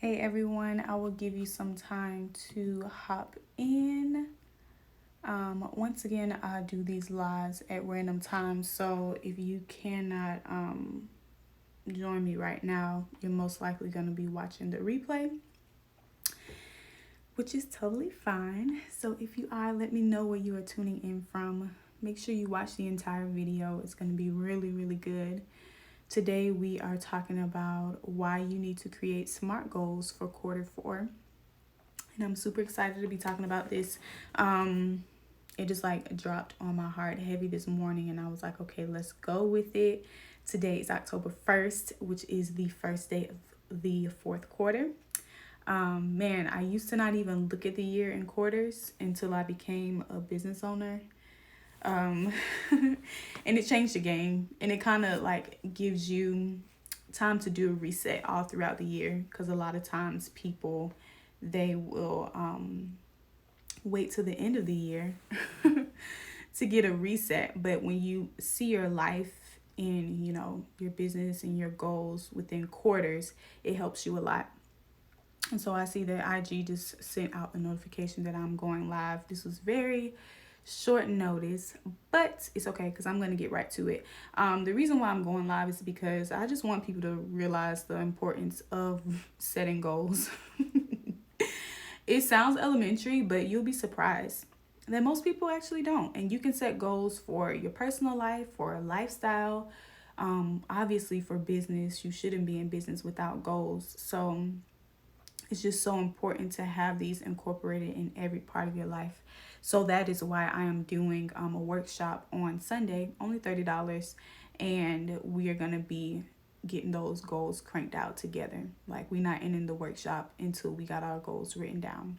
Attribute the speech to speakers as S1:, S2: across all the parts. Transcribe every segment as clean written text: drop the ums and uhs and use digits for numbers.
S1: Hey everyone, I will give you some time to hop in. Once again, I do these lives at random times, so if you cannot join me right now, you're most likely going to be watching the replay, which is totally fine. So if you are, let me know where you are tuning in from. Make sure you watch the entire video. It's going to be really, really good. Today we are talking about why you need to create SMART goals for quarter 4. And I'm super excited to be talking about this. It just like dropped on my heart heavy this morning, and I was like, okay, let's go with it. Today is October 1st, which is the first day of the fourth quarter. Man, I used to not even look at the year in quarters until I became a business owner. And it changed the game, and it kind of like gives you time to do a reset all throughout the year, because a lot of times people, they will wait till the end of the year to get a reset. But when you see your life and your business and your goals within quarters, it helps you a lot. And so I see that IG just sent out the notification that I'm going live. This was very short notice, but it's okay because I'm going to get right to it. The reason why I'm going live is because I just want people to realize the importance of setting goals. It sounds elementary, but you'll be surprised that most people actually don't. And you can set goals for your personal life, for a lifestyle. Obviously, for business, you shouldn't be in business without goals. So it's just so important to have these incorporated in every part of your life. So that is why I am doing a workshop on Sunday, only $30. And we are going to be getting those goals cranked out together. Like, we're not ending the workshop until we got our goals written down.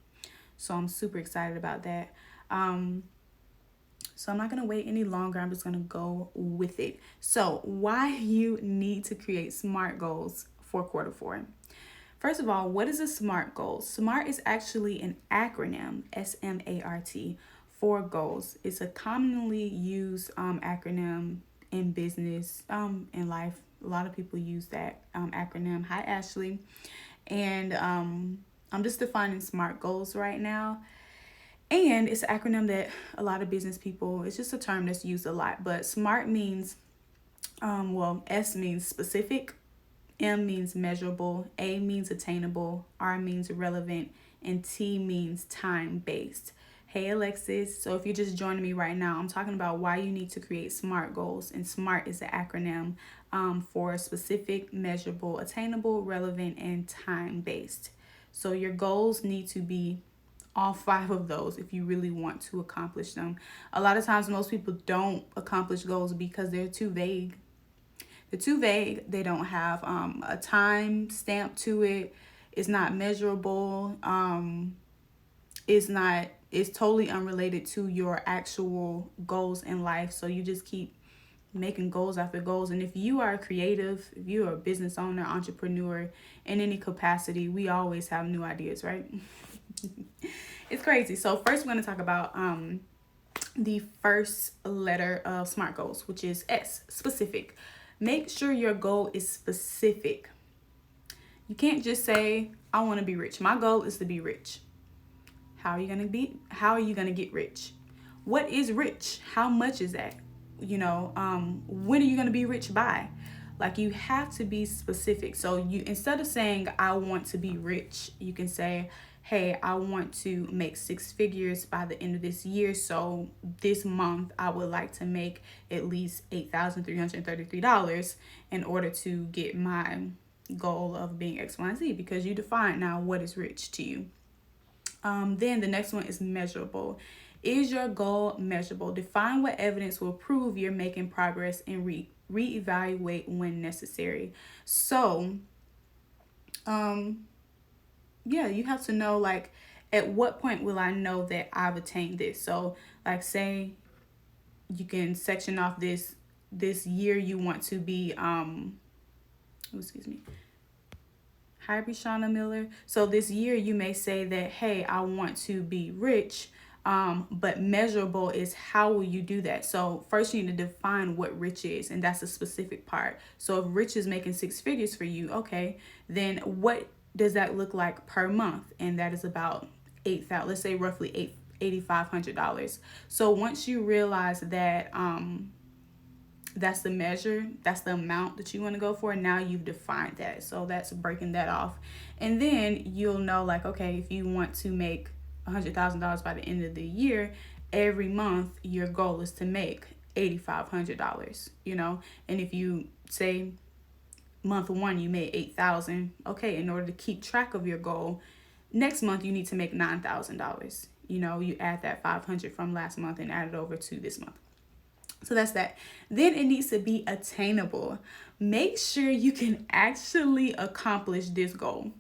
S1: So I'm super excited about that. So I'm not going to wait any longer. I'm just going to go with it. So why you need to create SMART goals for quarter 4. First of all, what is a SMART goal? SMART is actually an acronym, SMART, for goals. It's a commonly used acronym in business, in life. A lot of people use that acronym. Hi, Ashley. And I'm just defining SMART goals right now. And it's an acronym that a lot of business people, it's just a term that's used a lot. But SMART means, S means specific, M means measurable, A means attainable, R means relevant, and T means time-based. Hey, Alexis. So if you're just joining me right now, I'm talking about why you need to create SMART goals. And SMART is the acronym for specific, measurable, attainable, relevant, and time-based. So your goals need to be all 5 of those if you really want to accomplish them. A lot of times most people don't accomplish goals because they're too vague. They're too vague. They don't have a time stamp to it. It's not measurable. It's totally unrelated to your actual goals in life. So you just keep making goals after goals. And if you are creative, if you're a business owner, entrepreneur, in any capacity, we always have new ideas, right? It's crazy. So first we're going to talk about the first letter of SMART goals, which is S, specific. Make sure your goal is specific. You can't just say, I want to be rich. My goal is to be rich. How are you going to get rich? What is rich? How much is that? When are you going to be rich by? Like, you have to be specific. So you, instead of saying, I want to be rich, you can say, hey, I want to make 6 figures by the end of this year. So this month I would like to make at least $8,333 in order to get my goal of being X, Y, and Z, because you define now what is rich to you. Then the next one is measurable. Is your goal measurable? Define what evidence will prove you're making progress and reevaluate when necessary. So, you have to know, like, at what point will I know that I've attained this? So, like, say you can section off this year you want to be, excuse me. Hi, Brishana Miller. So this year you may say that, hey, I want to be rich, but measurable is how will you do that? So first you need to define what rich is, and that's a specific part. So if rich is making 6 figures for you, okay, then what does that look like per month? And that is about $8,000, let's say roughly $8,500. So once you realize that that's the measure, that's the amount that you want to go for, now you've defined that. So that's breaking that off. And then you'll know, like, okay, if you want to make $100,000 by the end of the year, every month your goal is to make $8,500, you know. And if you say month one you made 8,000, okay, in order to keep track of your goal, next month you need to make $9,000. You know, you add that 500 from last month and add it over to this month. So that's that. Then it needs to be attainable. Make sure you can actually accomplish this goal.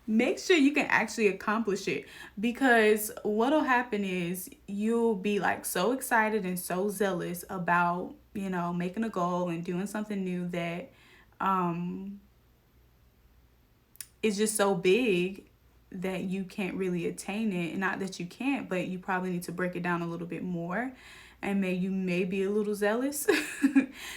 S1: Make sure you can actually accomplish it, because what'll happen is you'll be like so excited and so zealous about, you know, making a goal and doing something new that is just so big that you can't really attain it. Not that you can't, but you probably need to break it down a little bit more, and you may be a little zealous.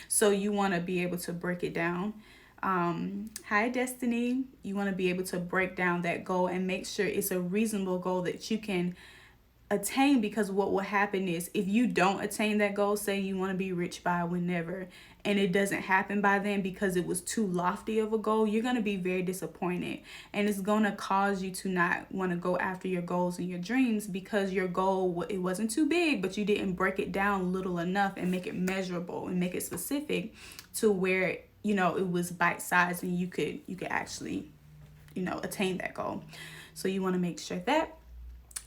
S1: So you want to be able to break it down. High destiny, you want to be able to break down that goal and make sure it's a reasonable goal that you can attain, because what will happen is if you don't attain that goal, say you want to be rich by whenever, and it doesn't happen by then because it was too lofty of a goal, you're going to be very disappointed, and it's going to cause you to not want to go after your goals and your dreams, because your goal, it wasn't too big, but you didn't break it down little enough and make it measurable and make it specific to where, you know, it was bite-sized and you could actually, you know, attain that goal. So you want to make sure that.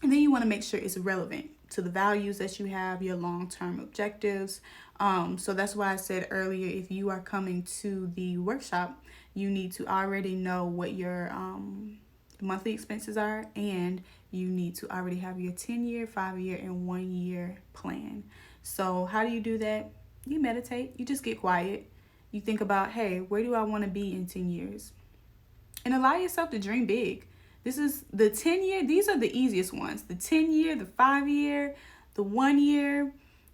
S1: And then you want to make sure it's relevant to the values that you have, your long-term objectives. So that's why I said earlier, if you are coming to the workshop, you need to already know what your monthly expenses are, and you need to already have your 10-year, 5-year, and 1-year plan. So how do you do that? You meditate. You just get quiet. You think about, hey, where do I want to be in 10 years? And allow yourself to dream big. This is the 10-year. These are the easiest ones. The 10-year, the 5-year, the 1-year.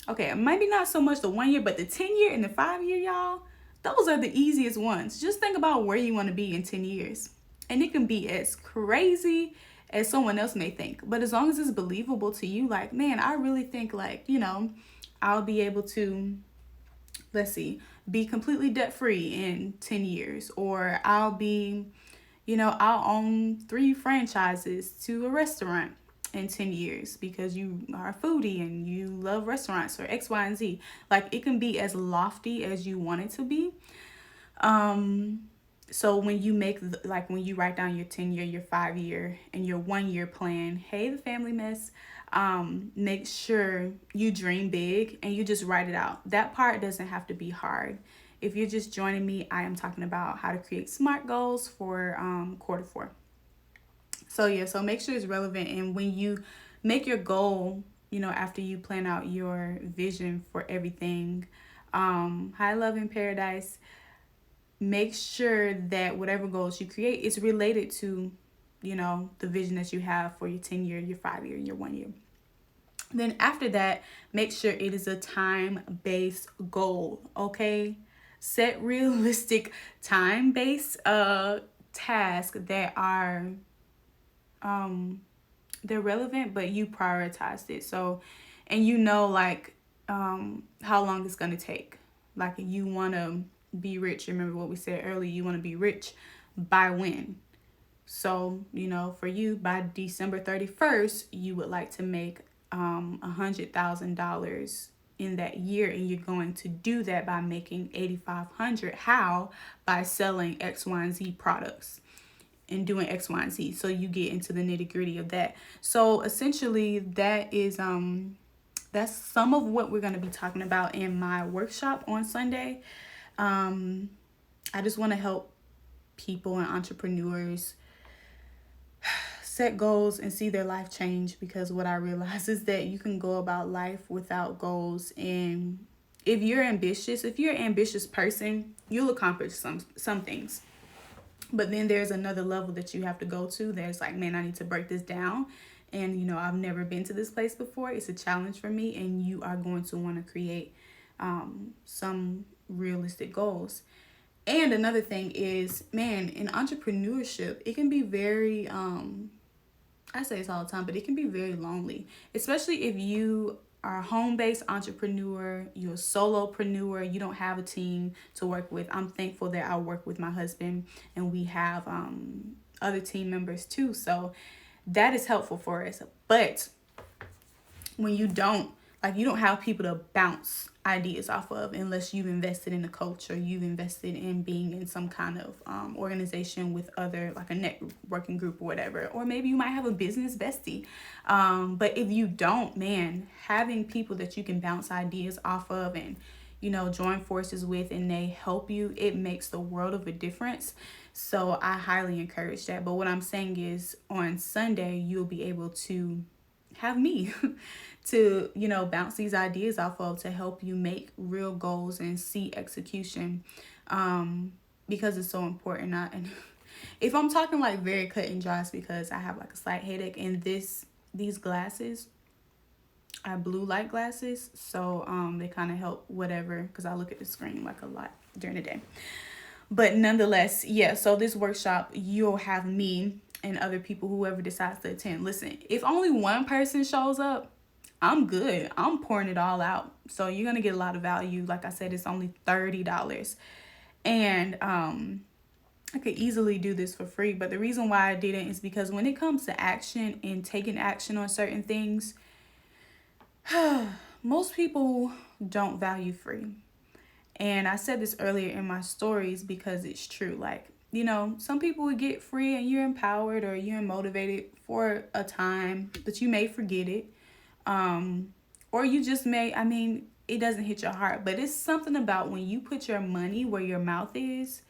S1: Okay, maybe not so much the 1-year, but the 10-year and the 5-year, y'all, those are the easiest ones. Just think about where you want to be in 10 years. And it can be as crazy as someone else may think. But as long as it's believable to you, like, man, I really think, like, you know, I'll be able to, let's see, be completely debt-free in 10 years. Or I'll be, you know, I'll own 3 franchises to a restaurant in 10 years because you are a foodie and you love restaurants, or X, Y, and Z. Like, it can be as lofty as you want it to be. So when you make, when you write down your 10-year, your 5-year, and your 1-year plan, hey, the family mess, make sure you dream big and you just write it out. That part doesn't have to be hard. If you're just joining me, I am talking about how to create SMART goals for Q4. So yeah, so make sure it's relevant. And when you make your goal, you know, after you plan out your vision for everything, high love in paradise, make sure that whatever goals you create is related to, you know, the vision that you have for your 10-year, your 5-year, and your 1-year. Then after that, make sure it is a time-based goal, okay? Set realistic time-based tasks that are they're relevant, but you prioritized it. So, and you know, like, how long it's gonna take. Like, you want to be rich. Remember what we said earlier, you want to be rich by when? So, you know, for you, by December 31st, you would like to make $100,000 in that year, and you're going to do that by making $8,500. How? By selling X, Y, and Z products and doing X, Y, and Z. So you get into the nitty-gritty of that. So essentially, that is that's some of what we're going to be talking about in my workshop on Sunday. I just want to help people and entrepreneurs set goals and see their life change, because what I realize is that you can go about life without goals, and if you're an ambitious person, you'll accomplish some things. But then there's another level that you have to go to. There's like, man, I need to break this down. And, you know, I've never been to this place before. It's a challenge for me. And you are going to want to create some realistic goals. And another thing is, man, in entrepreneurship, it can be very, I say this all the time, but it can be very lonely, especially if you are a home-based entrepreneur, you're a solopreneur, you don't have a team to work with. I'm thankful that I work with my husband and we have other team members too. So that is helpful for us. But when you don't, like, you don't have people to bounce ideas off of unless you've invested in the culture, you've invested in being in some kind of organization with other, like a networking group or whatever, or maybe you might have a business bestie. But if you don't, man, having people that you can bounce ideas off of and, you know, join forces with, and they help you, it makes the world of a difference. So I highly encourage that. But what I'm saying is, on Sunday, you'll be able to have me to, you know, bounce these ideas off of, to help you make real goals and see execution, because it's so important. And if I'm talking like very cut and dry, it's because I have like a slight headache, and these glasses are blue light glasses, so they kind of help whatever, because I look at the screen like a lot during the day. But nonetheless, yeah, so this workshop, you'll have me and other people, whoever decides to attend. Listen, if only one person shows up, I'm good. I'm pouring it all out. So you're going to get a lot of value. Like I said, it's only $30. And I could easily do this for free. But the reason why I didn't is because when it comes to action and taking action on certain things, most people don't value free. And I said this earlier in my stories because it's true. Like, you know, some people would get free and you're empowered or you're motivated for a time, but you may forget it. Or you just may, I mean, it doesn't hit your heart. But it's something about when you put your money where your mouth is,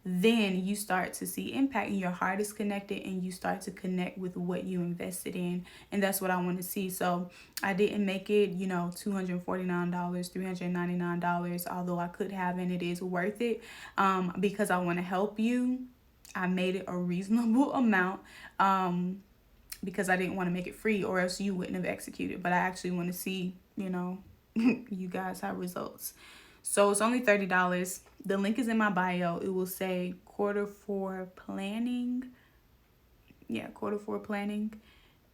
S1: then you start to see impact and your heart is connected and you start to connect with what you invested in. And that's what I want to see. So I didn't make it, you know, $249, $399, although I could have, and it is worth it, because I want to help you. I made it a reasonable amount, because I didn't want to make it free, or else you wouldn't have executed. But I actually want to see, you know, you guys have results. So it's only $30. The link is in my bio. It will say Q4 planning. Yeah, Q4 planning.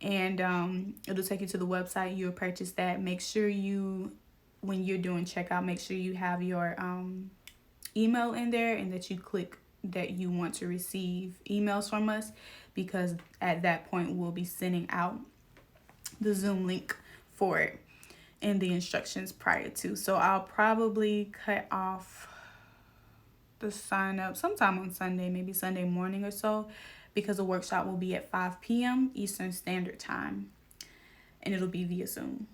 S1: And it'll take you to the website. You'll purchase that. Make sure you, when you're doing checkout, make sure you have your email in there, and that you click that you want to receive emails from us, because at that point we'll be sending out the Zoom link for it and the instructions prior to. So I'll probably cut off the sign up sometime on Sunday, maybe Sunday morning or so, because the workshop will be at 5 p.m. Eastern Standard Time, and it'll be via Zoom.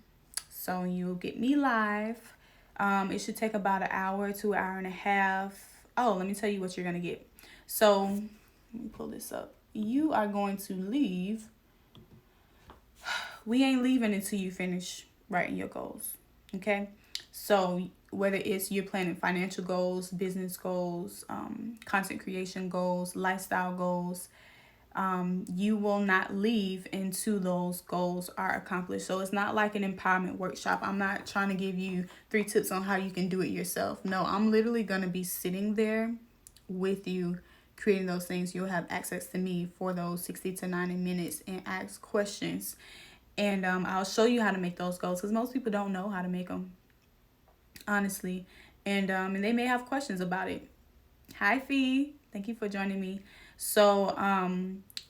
S1: So you'll get me live. It should take about an hour to an hour and a half. Oh, let me tell you what you're going to get. So let me pull this up. You are going to leave. We ain't leaving until you finish writing your goals. Okay? So whether it's you're planning financial goals, business goals, content creation goals, lifestyle goals, you will not leave until those goals are accomplished. So it's not like an empowerment workshop. I'm not trying to give you 3 tips on how you can do it yourself. No, I'm literally going to be sitting there with you, creating those things. You'll have access to me for those 60 to 90 minutes and ask questions. And I'll show you how to make those goals, because most people don't know how to make them, honestly. And they may have questions about it. Hi, Fee. Thank you for joining me. So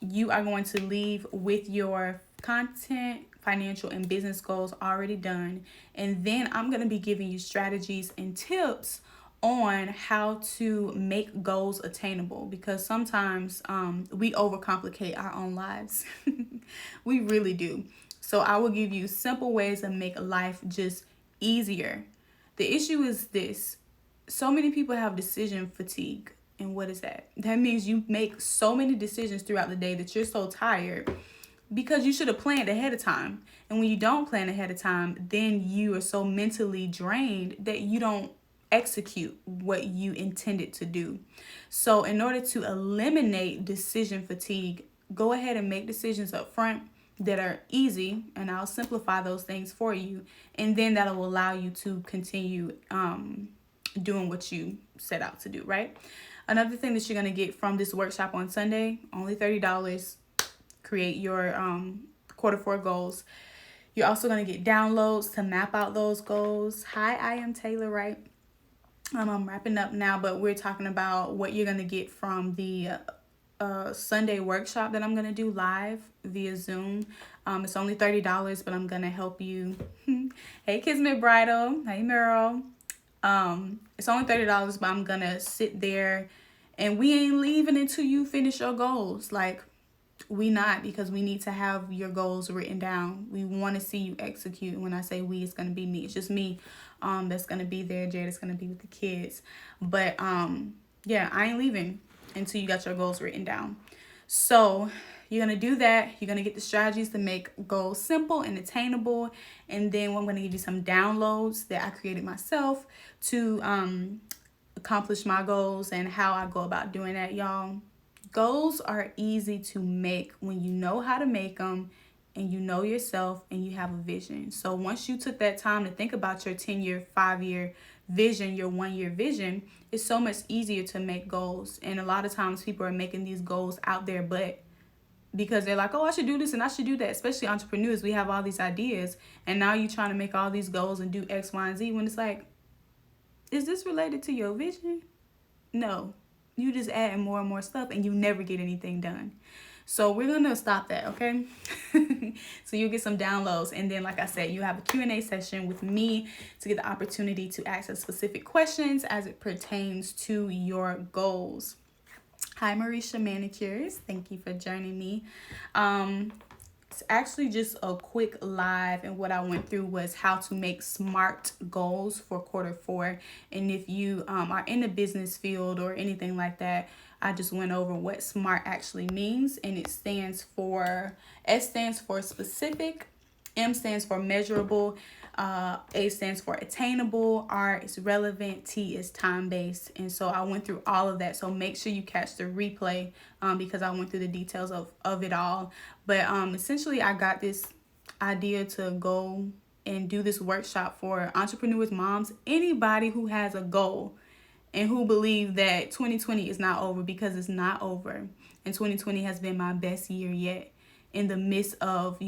S1: you are going to leave with your content, financial, and business goals already done. And then I'm going to be giving you strategies and tips on how to make goals attainable, because sometimes we overcomplicate our own lives. We really do. So I will give you simple ways to make life just easier. The issue is this: so many people have decision fatigue. And what is that? That means you make so many decisions throughout the day that you're so tired, because you should have planned ahead of time. And when you don't plan ahead of time, then you are so mentally drained that you don't execute what you intended to do. So in order to eliminate decision fatigue, go ahead and make decisions up front that are easy, and I'll simplify those things for you. And then that'll allow you to continue doing what you set out to do, right? Another thing that you're going to get from this workshop on Sunday, only $30, create your Q4 goals. You're also going to get downloads to map out those goals. Hi, I am Taylor, right? I'm wrapping up now, but we're talking about what you're going to get from the Sunday workshop that I'm going to do live via Zoom. It's only $30, but I'm going to help you. Hey, Kismet Bridal. Hey, Meryl. It's only $30, but I'm going to sit there and we ain't leaving until you finish your goals. Like, we not, because we need to have your goals written down. We want to see you execute. And when I say we, it's going to be me. It's just me that's going to be there. Jade is going to be with the kids. But yeah, I ain't leaving until you got your goals written down. So you're going to do that. You're going to get the strategies to make goals simple and attainable. And then I'm going to give you some downloads that I created myself to accomplish my goals and how I go about doing that, y'all. Goals are easy to make when you know how to make them and you know yourself and you have a vision. So once you took that time to think about your 10-year, 5-year vision, your 1-year vision, it's so much easier to make goals. And a lot of times people are making these goals out there, but because they're like, oh, I should do this and I should do that. Especially entrepreneurs, we have all these ideas. And now you're trying to make all these goals and do X, Y, and Z when it's like, is this related to your vision? No. You just adding more and more stuff and you never get anything done. So we're going to stop that, okay? So you'll get some downloads. And then, like I said, you have a Q&A session with me to get the opportunity to ask specific questions as it pertains to your goals. Hi, Marisha Manicures. Thank you for joining me. It's actually just a quick live, and what I went through was how to make SMART goals for Q4. And if you are in the business field or anything like that, I just went over what SMART actually means, and it stands for, S stands for specific, M stands for measurable, A stands for attainable, R is relevant, T is time-based. And so I went through all of that. So make sure you catch the replay because I went through the details of it all. But essentially, I got this idea to go and do this workshop for entrepreneurs, moms, anybody who has a goal and who believe that 2020 is not over, because it's not over. And 2020 has been my best year yet in the midst of,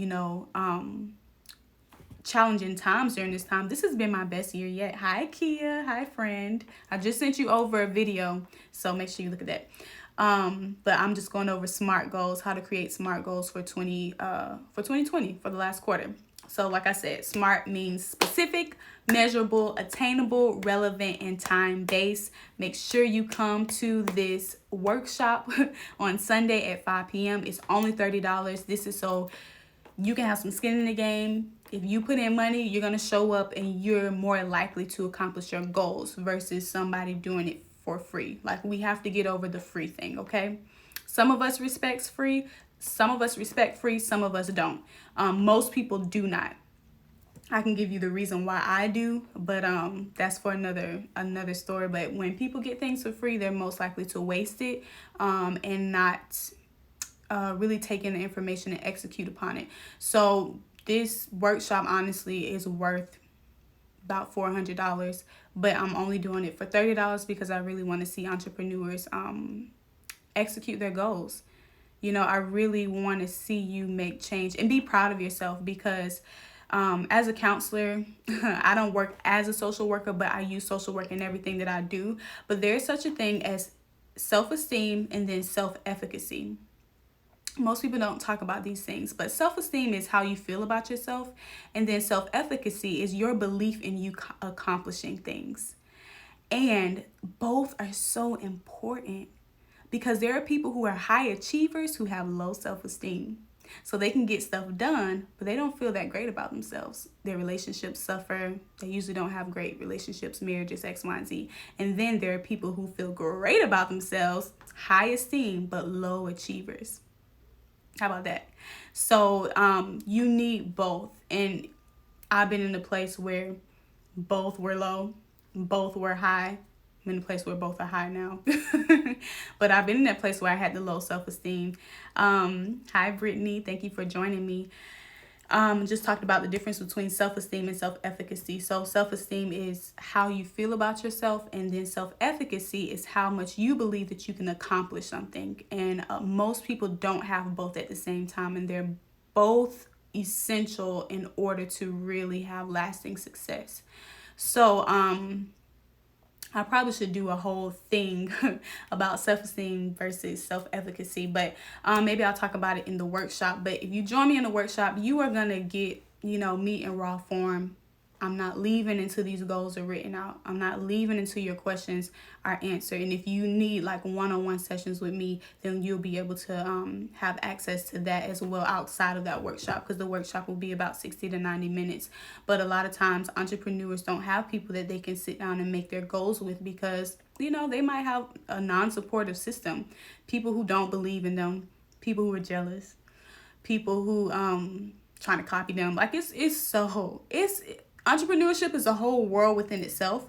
S1: challenging times during this time. This has been my best year yet. Hi, Kia. Hi, friend. I just sent you over a video, so make sure you look at that. But I'm just going over SMART goals, how to create SMART goals for 2020, for the last quarter. So like I said, SMART means specific, measurable, attainable, relevant, and time-based. Make sure you come to this workshop on Sunday at 5 p.m. It's only $30. This is so you can have some skin in the game. If you put in money, you're going to show up and you're more likely to accomplish your goals versus somebody doing it for free. Like, we have to get over the free thing, okay? Some of us respect free. Some of us respect free. Some of us don't. Most people do not. I can give you the reason why I do, but that's for another story. But when people get things for free, they're most likely to waste it and not really take in the information and execute upon it. So this workshop honestly is worth about $400, but I'm only doing it for $30 because I really want to see entrepreneurs execute their goals. I really want to see you make change and be proud of yourself, because as a counselor, I don't work as a social worker, but I use social work in everything that I do. But there's such a thing as self-esteem and then self-efficacy. Most people don't talk about these things, but self-esteem is how you feel about yourself. And then self-efficacy is your belief in you accomplishing things. And both are so important, because there are people who are high achievers who have low self-esteem. So they can get stuff done, but they don't feel that great about themselves. Their relationships suffer. They usually don't have great relationships, marriages, X, Y, and Z. And then there are people who feel great about themselves, high esteem, but low achievers. How about that? So you need both. And I've been in a place where both were low, both were high. I'm in a place where both are high now. But I've been in that place where I had the low self-esteem. Hi, Brittany. Thank you for joining me. Just talked about the difference between self-esteem and self-efficacy. So self-esteem is how you feel about yourself, and then self-efficacy is how much you believe that you can accomplish something. And most people don't have both at the same time, and they're both essential in order to really have lasting success. So I probably should do a whole thing about self-esteem versus self-efficacy, but maybe I'll talk about it in the workshop. But if you join me in the workshop, you are going to get, me in raw form. I'm not leaving until these goals are written out. I'm not leaving until your questions are answered. And if you need like one-on-one sessions with me, then you'll be able to have access to that as well outside of that workshop, because the workshop will be about 60 to 90 minutes. But a lot of times entrepreneurs don't have people that they can sit down and make their goals with, because, they might have a non-supportive system, people who don't believe in them, people who are jealous, people who trying to copy them. Like it's entrepreneurship is a whole world within itself,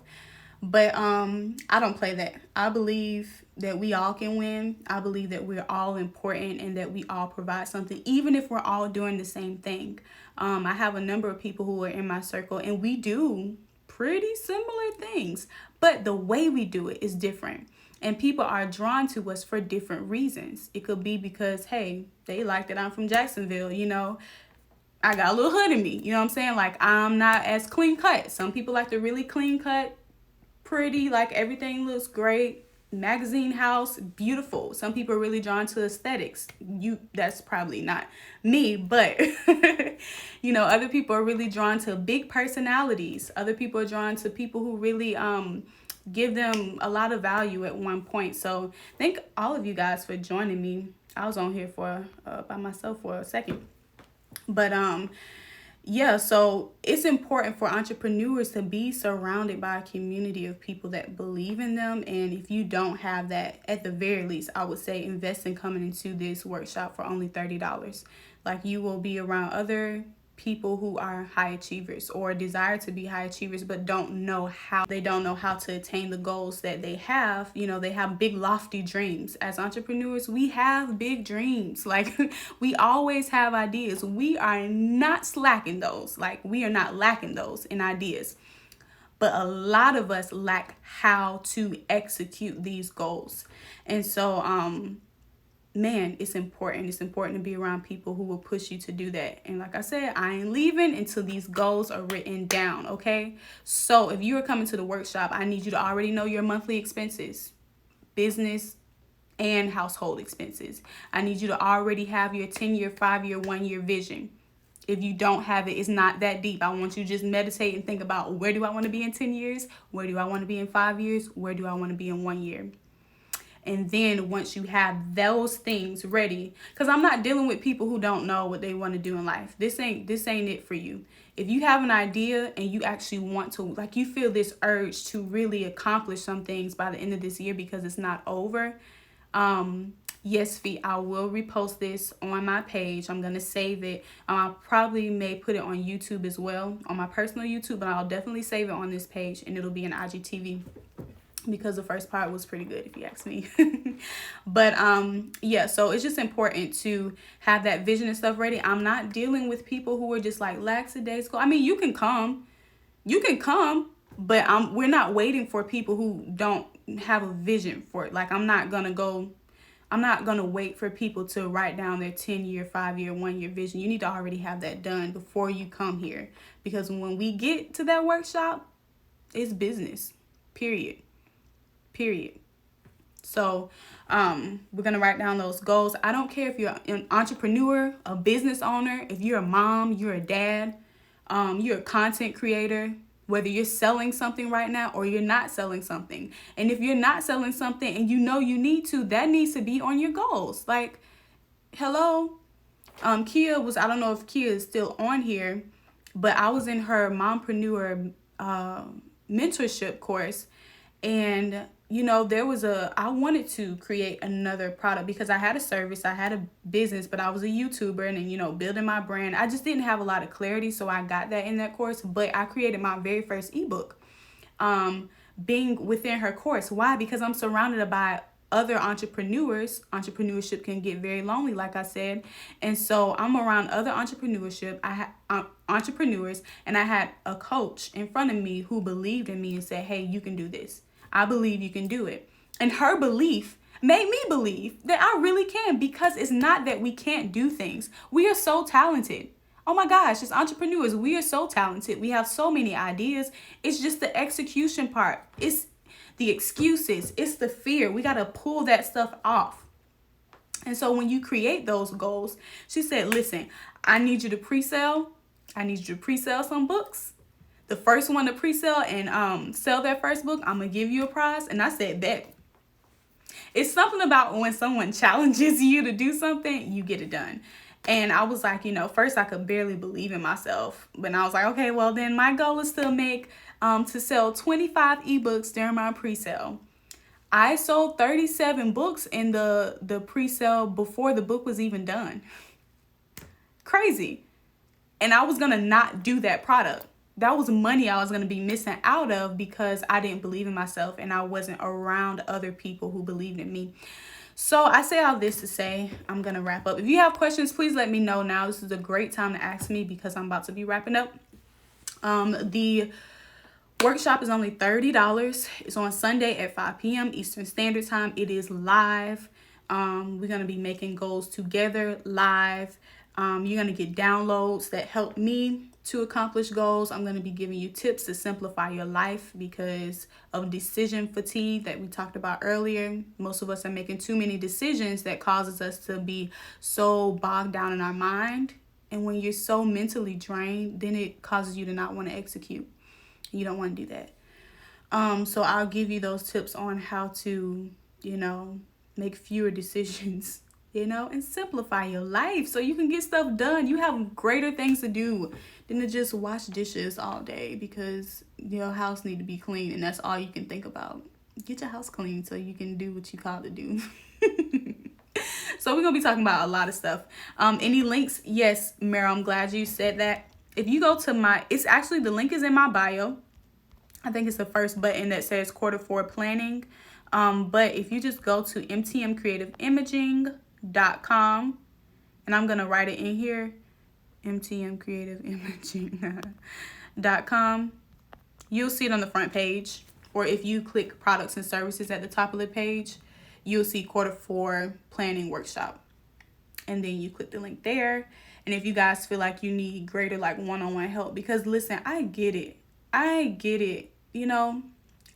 S1: but I don't play that. I believe that we all can win. I believe that we're all important and that we all provide something, even if we're all doing the same thing. I have a number of people who are in my circle, and we do pretty similar things, but the way we do it is different. And people are drawn to us for different reasons. It could be because, hey, they like that I'm from Jacksonville, I got a little hood in me, you know what I'm saying? Like, I'm not as clean cut. Some people like to really clean cut, pretty, like everything looks great, magazine house, beautiful. Some people are really drawn to aesthetics. That's probably not me, but other people are really drawn to big personalities. Other people are drawn to people who really give them a lot of value at one point. So thank all of you guys for joining me. I was on here for by myself for a second. But so it's important for entrepreneurs to be surrounded by a community of people that believe in them. And if you don't have that, at the very least, I would say invest in coming into this workshop for only $30. Like, you will be around other people who are high achievers or desire to be high achievers, but don't know how to attain the goals that they have. They have big lofty dreams. As entrepreneurs, we have big dreams. Like, we always have ideas. We are not slacking those. Like, we are not lacking those in ideas, but a lot of us lack how to execute these goals. And so it's important. It's important to be around people who will push you to do that. And like I said, I ain't leaving until these goals are written down, okay? So if you are coming to the workshop, I need you to already know your monthly expenses, business and household expenses. I need you to already have your 10-year, 5-year, 1-year vision. If you don't have it, it's not that deep. I want you to just meditate and think about, where do I want to be in 10 years? Where do I want to be in 5 years? Where do I want to be in 1 year? And then once you have those things ready, because I'm not dealing with people who don't know what they want to do in life. This ain't it for you. If you have an idea and you actually want to, like, you feel this urge to really accomplish some things by the end of this year because it's not over. Yes, Fee, I will repost this on my page. I'm going to save it. I probably may put it on YouTube as well, on my personal YouTube, but I'll definitely save it on this page, and it'll be in IGTV. Because the first part was pretty good, if you ask me. But so it's just important to have that vision and stuff ready. I'm not dealing with people who are just like lackadaisical. I mean, you can come, but we're not waiting for people who don't have a vision for it. Like, I'm not gonna wait for people to write down their 10-year, 5-year, 1-year vision. You need to already have that done before you come here, because when we get to that workshop, it's business, period. So we're going to write down those goals. I don't care if you're an entrepreneur, a business owner, if you're a mom, you're a dad, you're a content creator, whether you're selling something right now or you're not selling something. And if you're not selling something and you need to, that needs to be on your goals. Like, hello, Kia was, I don't know if Kia is still on here, but I was in her mompreneur mentorship course. And I wanted to create another product because I had a service, I had a business, but I was a YouTuber and building my brand. I just didn't have a lot of clarity, so I got that in that course. But I created my very first ebook, being within her course. Why? Because I'm surrounded by other entrepreneurs. Entrepreneurship can get very lonely, like I said. And so I'm around other entrepreneurs, and I had a coach in front of me who believed in me and said, hey, you can do this. I believe you can do it. And her belief made me believe that I really can, because it's not that we can't do things. We are so talented. Oh my gosh, as entrepreneurs, we are so talented. We have so many ideas. It's just the execution part. It's the excuses. It's the fear. We got to pull that stuff off. And so when you create those goals, she said, listen, I need you to pre-sell. I need you to pre-sell some books. The first one to pre-sell and sell their first book, I'm going to give you a prize. And I said, bet. It's something about when someone challenges you to do something, you get it done. And I was like, first I could barely believe in myself. But I was like, okay, well then my goal is to sell 25 ebooks during my pre-sale. I sold 37 books in the pre-sale before the book was even done. Crazy. And I was going to not do that product. That was money I was going to be missing out of because I didn't believe in myself and I wasn't around other people who believed in me. So I say all this to say I'm going to wrap up. If you have questions, please let me know now. This is a great time to ask me because I'm about to be wrapping up. The workshop is only $30. It's on Sunday at 5 p.m. Eastern Standard Time. It is live. We're going to be making goals together live. You're going to get downloads that help me to accomplish goals. I'm going to be giving you tips to simplify your life because of decision fatigue that we talked about earlier. Most of us are making too many decisions that causes us to be so bogged down in our mind. And when you're so mentally drained, then it causes you to not want to execute. You don't want to do that. So I'll give you those tips on how to, make fewer decisions, and simplify your life so you can get stuff done. You have greater things to do than to just wash dishes all day because your house need to be clean and that's all you can think about. Get your house clean so you can do what you called to do. So we're going to be talking about a lot of stuff. Any links? Yes, Meryl, I'm glad you said that. If you go to it's actually, the link is in my bio. I think it's the first button that says Q4 planning. But if you just go to mtmcreativeimaging.com, and I'm going to write it in here, mtmcreativeimaging.com, you'll see it on the front page. Or if you click products and services at the top of the page, you'll see Q4 planning workshop. And then you click the link there. And if you guys feel like you need greater one-on-one help, because listen, I get it.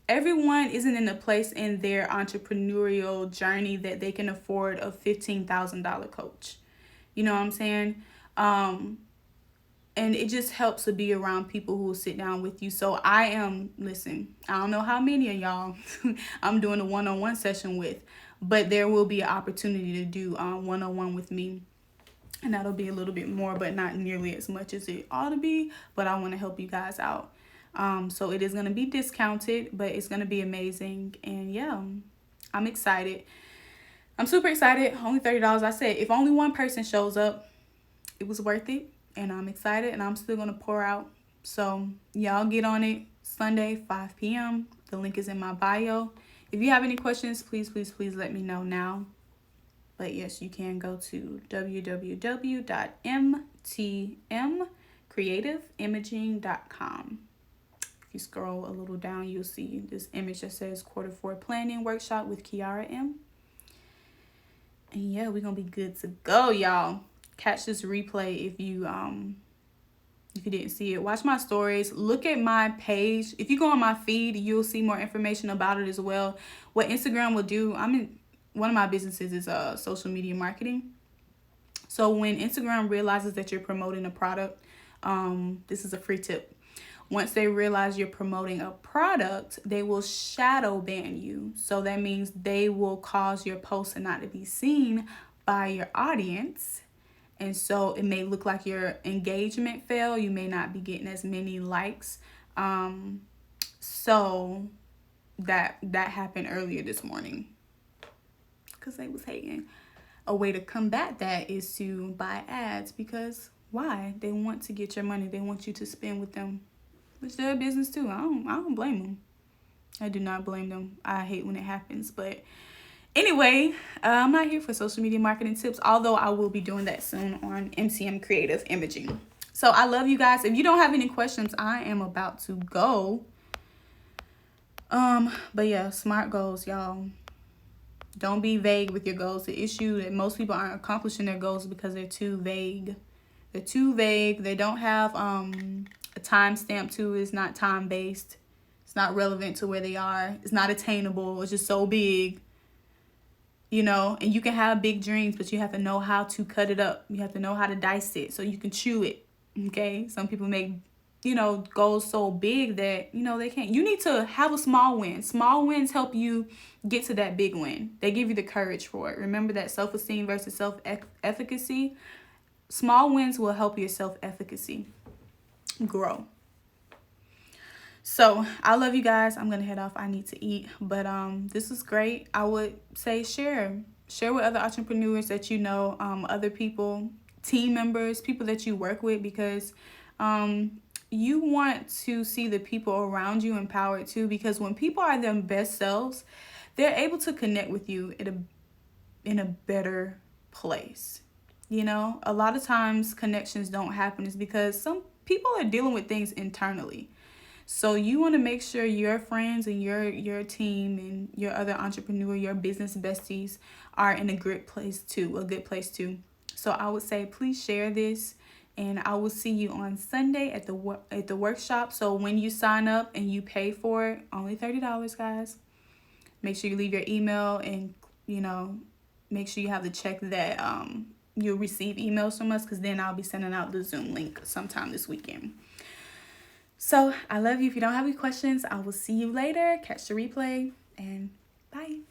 S1: Everyone isn't in a place in their entrepreneurial journey that they can afford a $15,000 coach. You know what I'm saying? And it just helps to be around people who will sit down with you. So I don't know how many of y'all I'm doing a one-on-one session with, but there will be an opportunity to do one-on-one with me. And that'll be a little bit more, but not nearly as much as it ought to be. But I want to help you guys out. So it is going to be discounted, but it's going to be amazing. And yeah, I'm excited. I'm super excited. Only $30. I said, if only one person shows up, it was worth it. And I'm excited and I'm still going to pour out. So y'all get on it Sunday, 5 p.m. The link is in my bio. If you have any questions, please let me know now. But yes, you can go to www.mtmcreativeimaging.com. If you scroll a little down, you'll see this image that says Q4 planning workshop with Kiara M. And yeah, we're going to be good to go, y'all. Catch this replay if you didn't see it. Watch my stories. Look at my page. If you go on my feed, you'll see more information about it as well. What Instagram will do, one of my businesses is social media marketing. So when Instagram realizes that you're promoting a product, this is a free tip. Once they realize you're promoting a product, they will shadow ban you. So that means they will cause your post not to be seen by your audience. And so it may look like your engagement fell. You may not be getting as many likes. So that happened earlier this morning because they was hating. A way to combat that is to buy ads, because why? They want to get your money. They want you to spend with them, which they're a business too. I don't blame them. I do not blame them. I hate when it happens, but Anyway, I'm not here for social media marketing tips, although I will be doing that soon on MCM Creative Imaging. So I love you guys. If you don't have any questions, I am about to go. But yeah, SMART goals, y'all. Don't be vague with your goals. The issue that most people aren't accomplishing their goals because they're too vague. They're too vague. They don't have a time stamp to it. It's not time based. It's not relevant to where they are. It's not attainable. It's just so big. You know, and you can have big dreams, but you have to know how to cut it up. You have to know how to dice it so you can chew it. Okay? Some people make, you know, goals so big that, you know, they can't. You need to have a small win. Small wins help you get to that big win. They give you the courage for it. Remember that self-esteem versus self-efficacy. Small wins will help your self-efficacy grow. So I love you guys. I'm gonna head off. I need to eat, but this was great. I would say share with other entrepreneurs that you know, other people, team members, people that you work with, because you want to see the people around you empowered too, because when people are their best selves, they're able to connect with you in a better place. You know, a lot of times connections don't happen is because some people are dealing with things internally. So you want to make sure your friends and your team and your other entrepreneur, your business besties are in a good place too. So I would say please share this, and I will see you on Sunday at the workshop. So when you sign up and you pay for it, only $30, guys. Make sure you leave your email, and you know, make sure you have the check that you'll receive emails from us, because then I'll be sending out the Zoom link sometime this weekend. So I love you. If you don't have any questions, I will see you later. Catch the replay, and bye.